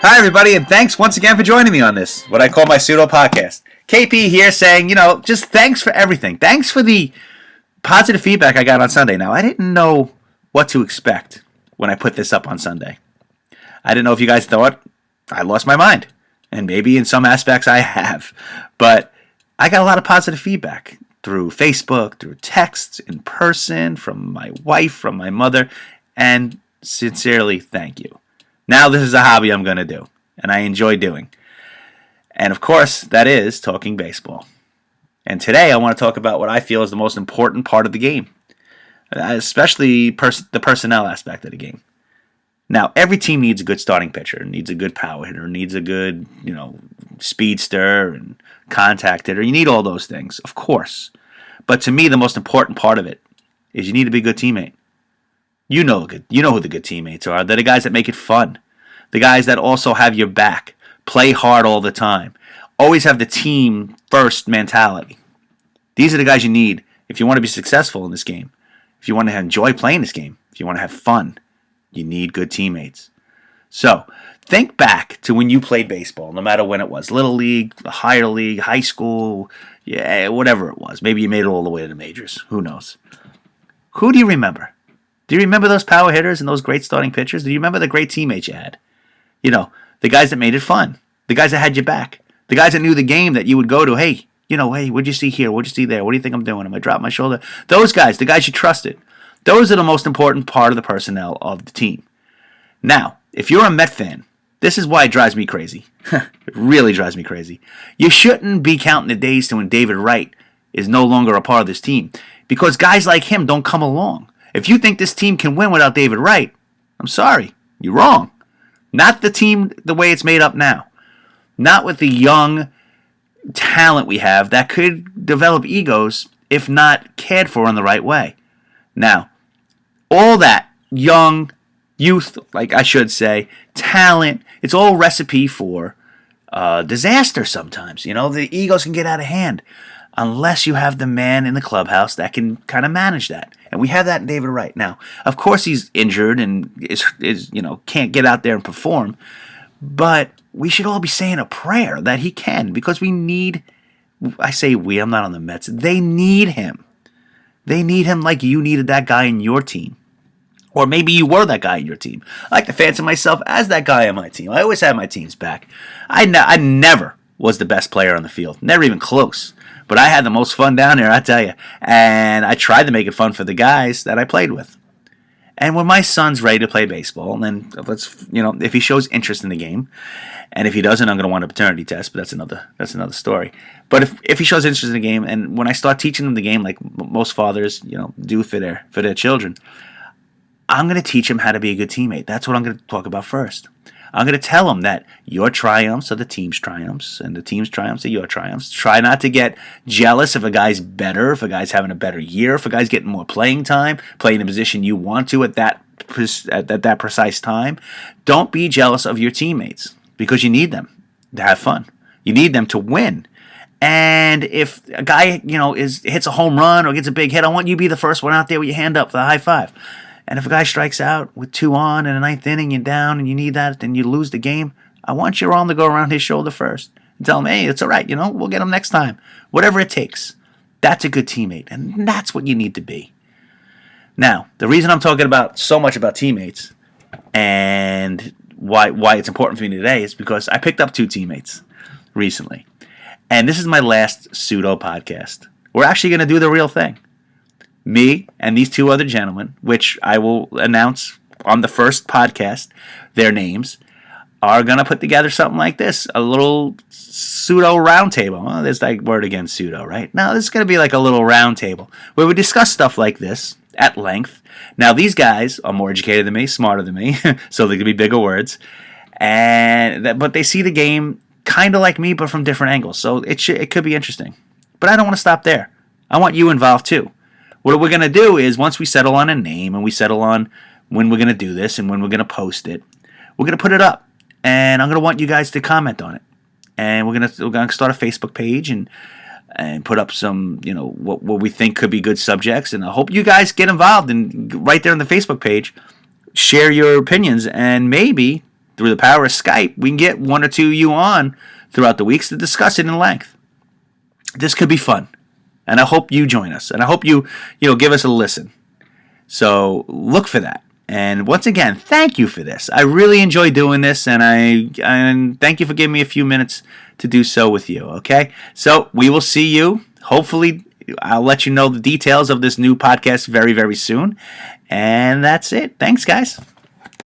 Hi, everybody, and thanks once again for joining me on this, what I call my pseudo podcast. KP here saying, just thanks for everything. Thanks for the positive feedback I got on Sunday. Now, I didn't know what to expect when I put this up on Sunday. I didn't know if you guys thought I lost my mind, and maybe in some aspects I have, but I got a lot of positive feedback through Facebook, through texts, in person, from my wife, from my mother, and sincerely, thank you. Now this is a hobby I'm going to do, and I enjoy doing. And of course, that is talking baseball. And today I want to talk about what I feel is the most important part of the game, especially the personnel aspect of the game. Now, every team needs a good starting pitcher, needs a good power hitter, needs a good, speedster and contact hitter. You need all those things, of course. But to me, the most important part of it is you need to be a good teammate. You know who the good teammates are. They're the guys that make it fun. The guys that also have your back. Play hard all the time. Always have the team first mentality. These are the guys you need if you want to be successful in this game. If you want to enjoy playing this game. If you want to have fun. You need good teammates. So, think back to when you played baseball, no matter when it was. Little league, higher league, high school, whatever it was. Maybe you made it all the way to the majors. Who knows? Who do you remember? Do you remember those power hitters and those great starting pitchers? Do you remember the great teammates you had? The guys that made it fun. The guys that had your back. The guys that knew the game that you would go to. Hey, what'd you see here? What'd you see there? What do you think I'm doing? Am I dropping my shoulder? Those guys, the guys you trusted. Those are the most important part of the personnel of the team. Now, if you're a Met fan, this is why it drives me crazy. It really drives me crazy. You shouldn't be counting the days to when David Wright is no longer a part of this team, because guys like him don't come along. If you think this team can win without David Wright, I'm sorry, you're wrong. Not the team the way it's made up now. Not with the young talent we have that could develop egos if not cared for in the right way. Now, all that young youth, like I should say, talent, it's all recipe for disaster sometimes. The egos can get out of hand unless you have the man in the clubhouse that can kind of manage that. And we have that in David Wright. Now, of course he's injured and is can't get out there and perform, but we should all be saying a prayer that he can, because we need, I say we, I'm not on the Mets, they need him. They need him like you needed that guy in your team. Or maybe you were that guy in your team. I like to fancy myself as that guy on my team. I always had my team's back. I never was the best player on the field. Never even close. But I had the most fun down there, I tell you. And I tried to make it fun for the guys that I played with. And when my son's ready to play baseball, then if he shows interest in the game, and if he doesn't, I'm going to want a paternity test, but that's another story. But if he shows interest in the game, and when I start teaching him the game, like most fathers, do for their children, I'm going to teach him how to be a good teammate. That's what I'm going to talk about first. I'm going to tell him that your triumphs are the team's triumphs, and the team's triumphs are your triumphs. Try not to get jealous if a guy's better, if a guy's having a better year, if a guy's getting more playing time, playing the position you want to at that precise time. Don't be jealous of your teammates, because you need them to have fun. You need them to win. And if a guy, hits a home run or gets a big hit, I want you to be the first one out there with your hand up for the high five. And if a guy strikes out with 2 on in the 9th inning, you're down and you need that, and you lose the game, I want your arm to go around his shoulder first and tell him, hey, it's all right, we'll get him next time. Whatever it takes. That's a good teammate, and that's what you need to be. Now, the reason I'm talking so much about teammates and why it's important for me today is because I picked up 2 teammates recently. And this is my last pseudo podcast. We're actually going to do the real thing. Me and these 2 other gentlemen, which I will announce on the first podcast, their names, are going to put together something like this, a little pseudo roundtable. Well, there's that word again, pseudo, right? Now, this is going to be like a little roundtable where we discuss stuff like this at length. Now, these guys are more educated than me, smarter than me, so they could be bigger words, but they see the game kind of like me, but from different angles, so it could be interesting. But I don't want to stop there. I want you involved, too. What we're going to do is, once we settle on a name and we settle on when we're going to do this and when we're going to post it, we're going to put it up. And I'm going to want you guys to comment on it. And we're going to start a Facebook page and put up some, what we think could be good subjects. And I hope you guys get involved, and right there on the Facebook page, share your opinions and maybe through the power of Skype, we can get one or two of you on throughout the weeks to discuss it in length. This could be fun, and I hope you join us, and I hope you give us a listen. So look for that. And once again, thank you for this. I really enjoy doing this, and thank you for giving me a few minutes to do so with you. Okay, so we will see you. Hopefully, I'll let you know the details of this new podcast very, very soon. And that's it. Thanks, guys.